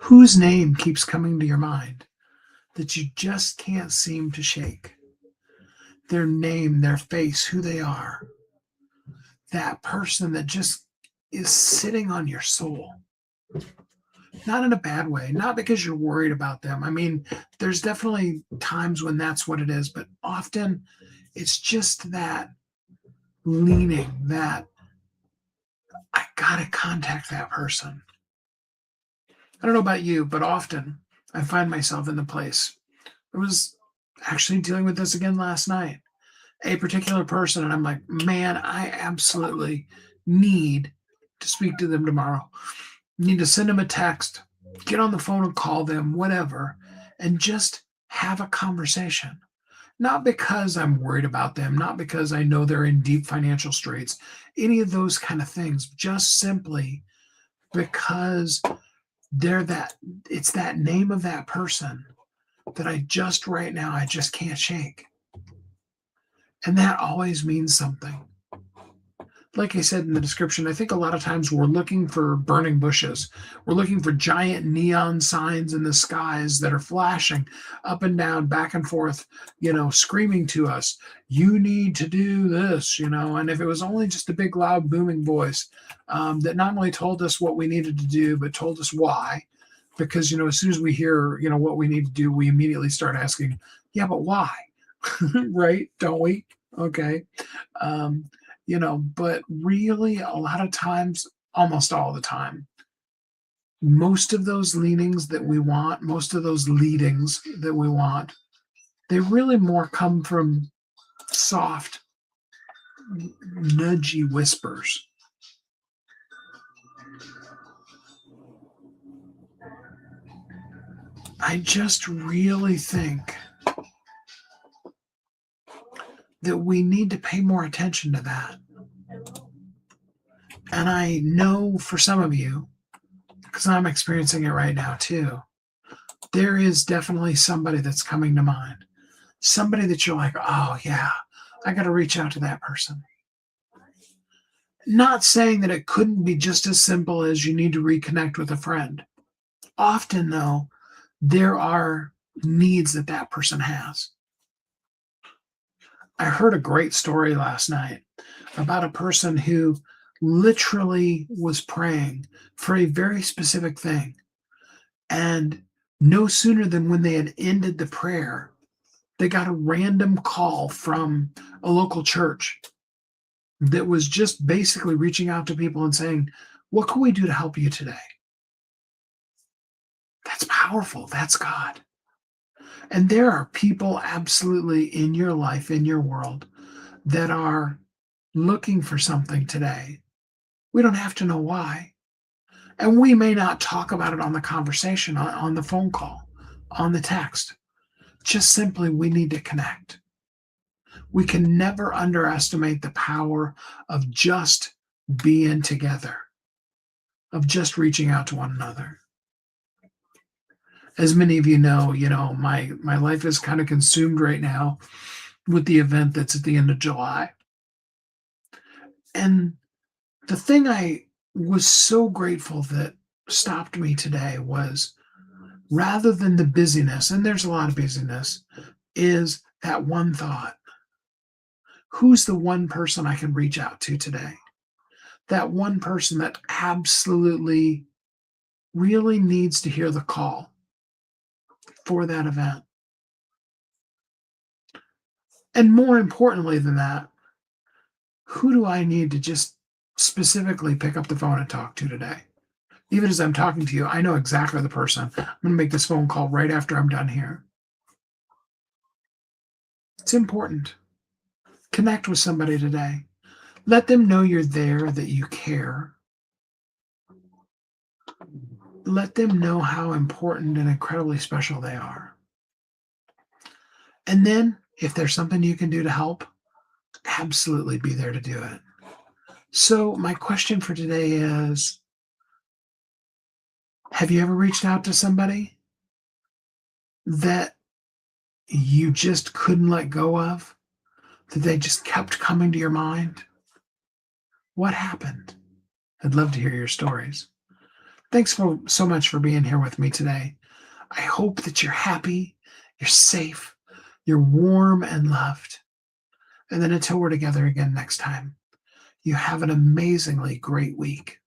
Whose name keeps coming to your mind that you just can't seem to shake? Their name, their face, who they are. That person that just is sitting on your soul. Not in a bad way, not because you're worried about them. I mean, there's definitely times when that's what it is, but often it's just that leaning, that I gotta contact that person. I don't know about you, but often I find myself in the place. I was actually dealing with this again last night. A particular person, and I'm like, man, I absolutely need to speak to them tomorrow. Need to send them a text, get on the phone and call them, whatever, and just have a conversation. Not because I'm worried about them, not because I know they're in deep financial straits, any of those kind of things, just simply because they're that, it's that name of that person that I just right now, I just can't shake. And that always means something. Like I said in the description, I think a lot of times we're looking for burning bushes. We're looking for giant neon signs in the skies that are flashing up and down, back and forth, screaming to us, you need to do this, And if it was only just a big, loud, booming voice that not only told us what we needed to do, but told us why. Because, as soon as we hear, what we need to do, we immediately start asking, yeah, but why? Right? Don't we? Okay. But really a lot of times, almost all the time, most of those leanings that we want, most of those leadings that we want, they really more come from soft, nudgy whispers. I just really think that we need to pay more attention to that. And I know for some of you, because I'm experiencing it right now too, there is definitely somebody that's coming to mind. Somebody that you're like, oh, yeah, I got to reach out to that person. Not saying that it couldn't be just as simple as you need to reconnect with a friend. Often, though, there are needs that that person has. I heard a great story last night about a person who literally was praying for a very specific thing. And no sooner than when they had ended the prayer, they got a random call from a local church that was just basically reaching out to people and saying, what can we do to help you today? That's powerful. That's God. And there are people absolutely in your life, in your world, that are looking for something today. We don't have to know why. And we may not talk about it on the conversation, on the phone call, on the text. Just simply, we need to connect. We can never underestimate the power of just being together, of just reaching out to one another. As many of you know, my life is kind of consumed right now with the event that's at the end of July. And the thing I was so grateful that stopped me today was, rather than the busyness, and there's a lot of busyness, is that one thought. Who's the one person I can reach out to today? That one person that absolutely really needs to hear the call for that event. And more importantly than that, who do I need to just specifically pick up the phone and talk to today? Even as I'm talking to you, I know exactly the person. I'm going to make this phone call right after I'm done here. It's important. Connect with somebody today. Let them know you're there, that you care. Let them know how important and incredibly special they are. And then, if there's something you can do to help, absolutely be there to do it. So, my question for today is, have you ever reached out to somebody that you just couldn't let go of? That they just kept coming to your mind? What happened? I'd love to hear your stories. Thanks so much for being here with me today. I hope that you're happy, you're safe, you're warm and loved. And then until we're together again next time, you have an amazingly great week.